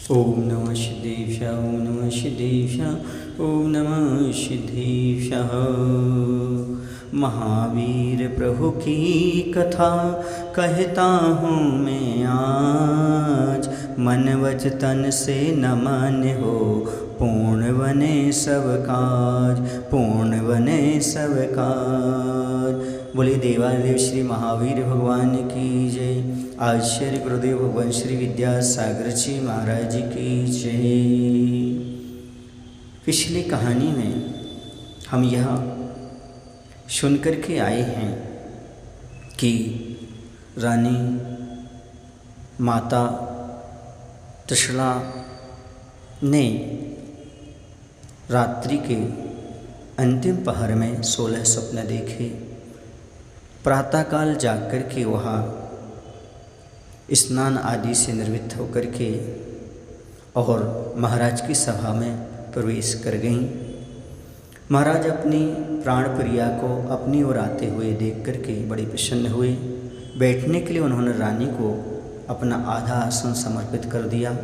ओम नमः सिद्धेशाय ओम नमः सिद्धेशाय ओम नमः सिद्धेशाय। महावीर प्रभु की कथा कहता हूँ मैं आज, मन वच तन से न मान्य हो, पूर्ण बने सब काज, पूर्ण बने सब काज। बोले देवादेव श्री महावीर भगवान की जय। आचार्य गुरुदेव भगवान श्री विद्यासागर जी महाराज की जय। पिछली कहानी में हम यह सुनकर के आए हैं कि रानी माता त्रिशला ने रात्रि के अंतिम पहर में 16 स्वप्न देखे। प्रातःकाल जाग कर के वहाँ स्नान आदि से निर्वृत्त होकर के और महाराज की सभा में प्रवेश कर गईं। महाराज अपनी प्राण प्रिया को अपनी ओर आते हुए देख कर के बड़े प्रसन्न हुए। बैठने के लिए उन्होंने रानी को अपना आधा आसन समर्पित कर दिया।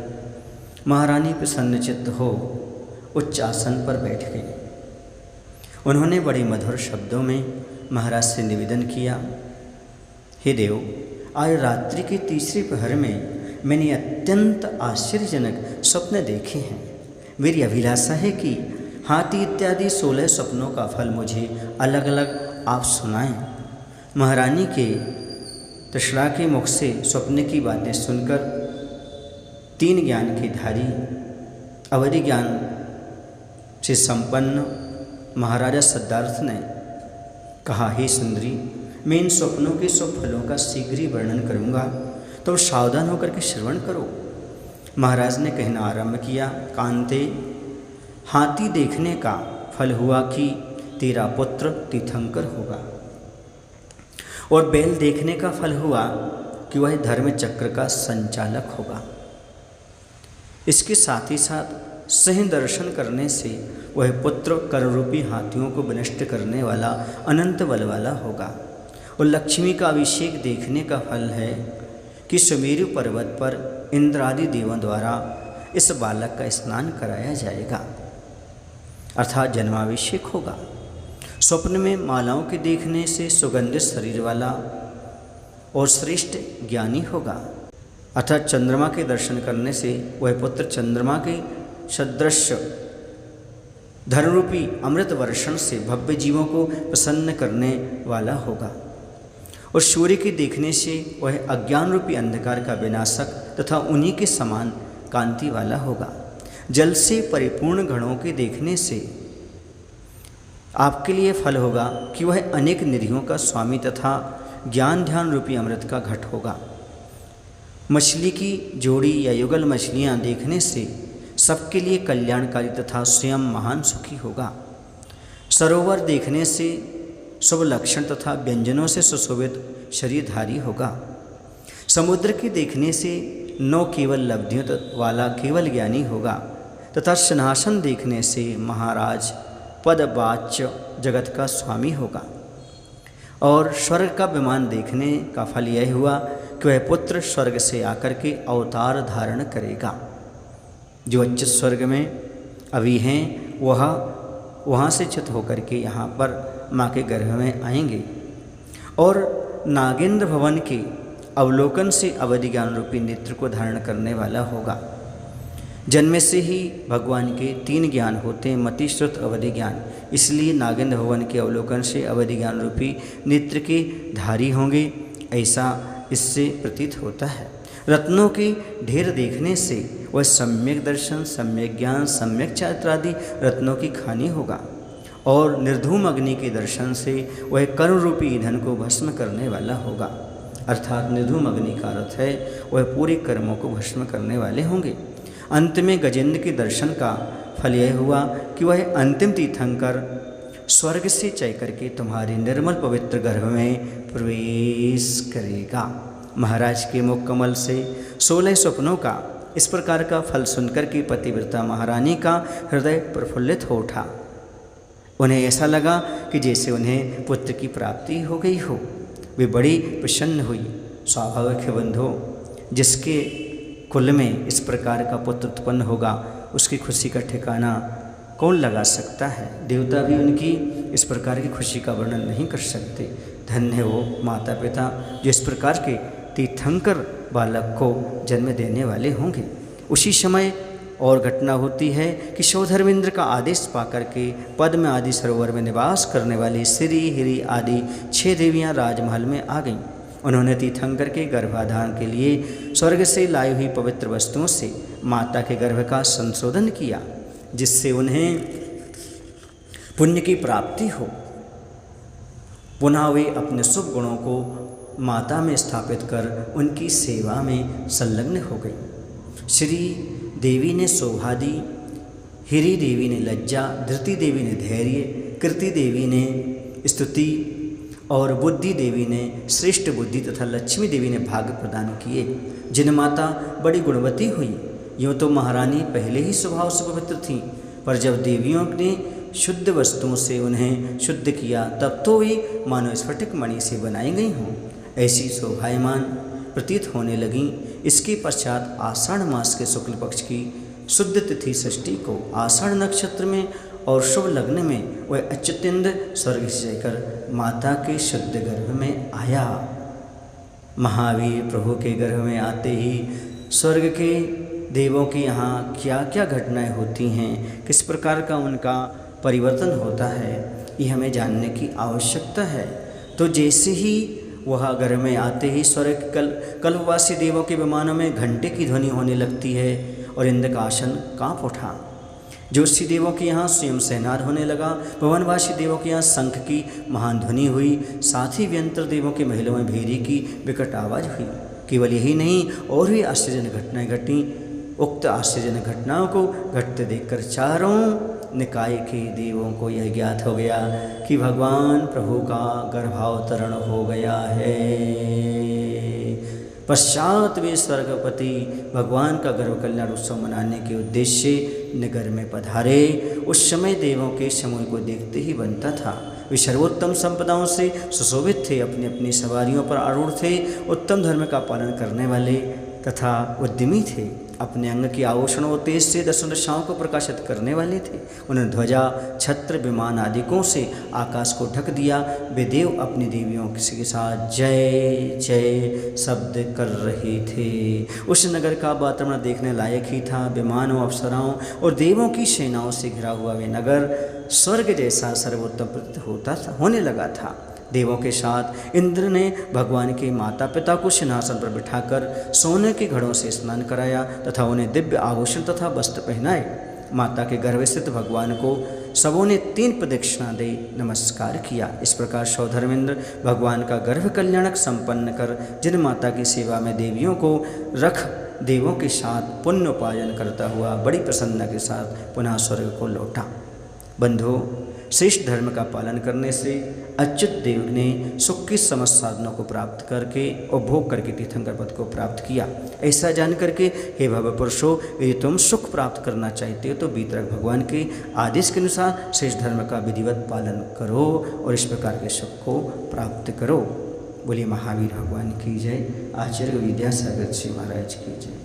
महारानी प्रसन्नचित्त हो उच्च आसन पर बैठ गई। उन्होंने बड़े मधुर शब्दों में महाराज से निवेदन किया, हे देव, आज रात्रि के तीसरे पहर में मैंने अत्यंत आश्चर्यजनक स्वप्न देखे हैं। मेरी अभिलाषा है कि हाथी इत्यादि 16 स्वप्नों का फल मुझे अलग अलग आप सुनाएं। महारानी के त्रिशला के मुख से स्वप्न की बातें सुनकर 3 ज्ञान के धारी अवधि ज्ञान से संपन्न महाराजा सिद्धार्थ ने कहा, हे सुंदरी, मैं इन स्वप्नों के सब फलों का शीघ्र ही वर्णन करूँगा, तो सावधान होकर के श्रवण करो। महाराज ने कहना आरंभ किया, कांते, हाथी देखने का फल हुआ कि तेरा पुत्र तीर्थंकर होगा, और बैल देखने का फल हुआ कि वह धर्म चक्र का संचालक होगा। इसके साथ ही साथ सही दर्शन करने से वह पुत्र कररूपी हाथियों को विनष्ट करने वाला अनंत बल वाला होगा। और लक्ष्मी का अभिषेक देखने का फल है कि सुमेरु पर्वत पर इंद्र आदि देवों द्वारा इस बालक का स्नान कराया जाएगा, अर्थात जन्माभिषेक होगा। स्वप्न में मालाओं के देखने से सुगंधित शरीर वाला और श्रेष्ठ ज्ञानी होगा, अर्थात चंद्रमा के दर्शन करने से वह पुत्र चंद्रमा के सदृश धर्मरूपी अमृत वर्षण से भव्य जीवों को प्रसन्न करने वाला होगा। और सूर्य के देखने से वह अज्ञान रूपी अंधकार का विनाशक तथा उन्हीं के समान कांति वाला होगा। जल से परिपूर्ण गणों के देखने से आपके लिए फल होगा कि वह अनेक निधियों का स्वामी तथा ज्ञान ध्यान रूपी अमृत का घट होगा। मछली की जोड़ी या युगल मछलियाँ देखने से सबके लिए कल्याणकारी तथा स्वयं महान सुखी होगा। सरोवर देखने से शुभ लक्षण तथा व्यंजनों से सुशोभित शरीरधारी होगा। समुद्र के देखने से 9 केवल लब्धियों वाला केवल ज्ञानी होगा, तथा सिंहासन देखने से महाराज पदवाच्य जगत का स्वामी होगा। और स्वर्ग का विमान देखने का फल यह हुआ कि वह पुत्र स्वर्ग से आकर के अवतार धारण करेगा। जो अच्छे स्वर्ग में अभी हैं वहाँ से च्युत होकर के यहाँ पर माँ के गर्भ में आएंगे। और नागेंद्र भवन के अवलोकन से अवधि ज्ञान रूपी नेत्र को धारण करने वाला होगा। जन्म से ही भगवान के 3 ज्ञान होते हैं, मति श्रुत अवधि ज्ञान, इसलिए नागेंद्र भवन के अवलोकन से अवधि ज्ञान रूपी नेत्र के धारी होंगे, ऐसा इससे प्रतीत होता है। रत्नों के ढेर देखने से वह सम्यक दर्शन, सम्यक ज्ञान, सम्यक चारित्र आदि रत्नों की खानी होगा। और निर्धूम अग्नि के दर्शन से वह कर्म रूपी ईंधन को भस्म करने वाला होगा, अर्थात निर्धूम अग्नि का अर्थ है वह पूरे कर्मों को भस्म करने वाले होंगे। अंत में गजेंद्र के दर्शन का फल यह हुआ कि वह अंतिम तीर्थंकर स्वर्ग से चय करके तुम्हारे निर्मल पवित्र गर्भ में प्रवेश करेगा। महाराज के मुख कमल से 16 स्वप्नों का इस प्रकार का फल सुनकर के पतिव्रता महारानी का हृदय प्रफुल्लित हो उठा। उन्हें ऐसा लगा कि जैसे उन्हें पुत्र की प्राप्ति हो गई हो। वे बड़ी प्रसन्न हुई। स्वाभाविक है बंधु, जिसके कुल में इस प्रकार का पुत्र उत्पन्न होगा, उसकी खुशी का ठिकाना कौन लगा सकता है। देवता भी उनकी इस प्रकार की खुशी का वर्णन नहीं कर सकते। धन्य वो माता पिता जो इस प्रकार के तीर्थंकर बालक को जन्म देने वाले होंगे। उसी समय और घटना होती है कि सौधर्मेंद्र का आदेश पाकर के पद्म आदि सरोवर में निवास करने वाली श्री हिरी आदि 6 देवियां राजमहल में आ गईं। उन्होंने तीर्थंकर के गर्भाधान के लिए स्वर्ग से लाई हुई पवित्र वस्तुओं से माता के गर्भ का संशोधन किया, जिससे उन्हें पुण्य की प्राप्ति हो। पुनः वे अपने शुभ गुणों को माता में स्थापित कर उनकी सेवा में संलग्न हो गई। श्री देवी ने शोभा दी, हिरी देवी ने लज्जा, धृति देवी ने धैर्य, कृति देवी ने स्तुति और बुद्धि देवी ने श्रेष्ठ बुद्धि तथा लक्ष्मी देवी ने भाग्य प्रदान किए। जिन माता बड़ी गुणवती हुई, यूँ तो महारानी पहले ही स्वभाव से पवित्र थीं, पर जब देवियों ने शुद्ध वस्तुओं से उन्हें शुद्ध किया तब तो वे मानो स्फटिक मणि से बनाई गई हों, ऐसी शोभायमान प्रतीत होने लगीं। इसके पश्चात आषाढ़ मास के शुक्ल पक्ष की शुद्ध तिथि षष्ठी को आषाढ़ नक्षत्र में और शुभ लग्न में वह अच्युतेंद्र स्वर्ग से जाकर माता के शुद्ध गर्भ में आया। महावीर प्रभु के गर्भ में आते ही स्वर्ग के देवों के यहाँ क्या क्या घटनाएं होती हैं, किस प्रकार का उनका परिवर्तन होता है, ये हमें जानने की आवश्यकता है। तो जैसे ही वह घर में आते ही स्वर्ग कल्पवासी देवों के विमानों में घंटे की ध्वनि होने लगती है और इंद्र का आसन काँप उठा। ज्योतिषी देवों के यहाँ स्वयं सहनार होने लगा। भवनवासी देवों के यहाँ शंख की महान ध्वनि हुई। साथ ही व्यंतर देवों के महलों में भेरी की विकट आवाज़ हुई। केवल यही नहीं, और भी आश्चर्यजनक घटनाएं घटी। उक्त आश्चर्यजनक घटनाओं को घटते देखकर चारों निकाय के देवों को यह ज्ञात हो गया कि भगवान प्रभु का गर्भावतरण हो गया है। पश्चात वे स्वर्गपति भगवान का गर्भ कल्याण उत्सव मनाने के उद्देश्य से नगर में पधारे। उस समय देवों के समूह को देखते ही बनता था। वे सर्वोत्तम संपदाओं से सुशोभित थे, अपनी अपनी सवारियों पर आरूढ़ थे, उत्तम धर्म का पालन करने वाले तथा उद्यमी थे। अपने अंग के आभूषण और तेज से दर्शन दिशाओं को प्रकाशित करने वाले थे। उन्होंने ध्वजा, छत्र, विमान आदिकों से आकाश को ढक दिया। वे देव अपनी देवियों के साथ जय जय शब्द कर रहे थे। उस नगर का वातावरण देखने लायक ही था। विमानों, अप्सराओं और देवों की सेनाओं से घिरा हुआ वे नगर स्वर्ग जैसा सर्वोत्तम प्रतीत होने लगा था। देवों के साथ इंद्र ने भगवान के माता पिता को सिंहासन पर बिठाकर सोने के घड़ों से स्नान कराया तथा उन्हें दिव्य आभूषण तथा वस्त्र पहनाए। माता के गर्भ स्थित भगवान को सबों ने 3 प्रदक्षिणा दे नमस्कार किया। इस प्रकार सौधर्मेंद्र भगवान का गर्भ कल्याणक संपन्न कर जिन माता की सेवा में देवियों को रख देवों के साथ पुण्य उपार्जन करता हुआ बड़ी प्रसन्नता के साथ पुनः स्वर्ग को लौटा। बंधु, श्रेष्ठ धर्म का पालन करने से अच्युत देव ने सुख के समस्त साधनों को प्राप्त करके उपभोग करके तीर्थंकर पद को प्राप्त किया। ऐसा जान करके हे भव पुरुषो, यदि तुम सुख प्राप्त करना चाहते हो तो वीतराग भगवान के आदेश के अनुसार श्रेष्ठ धर्म का विधिवत पालन करो और इस प्रकार के सुख को प्राप्त करो। बोलिए महावीर भगवान की जय। आचार्य विद्यासागर जी महाराज की जय।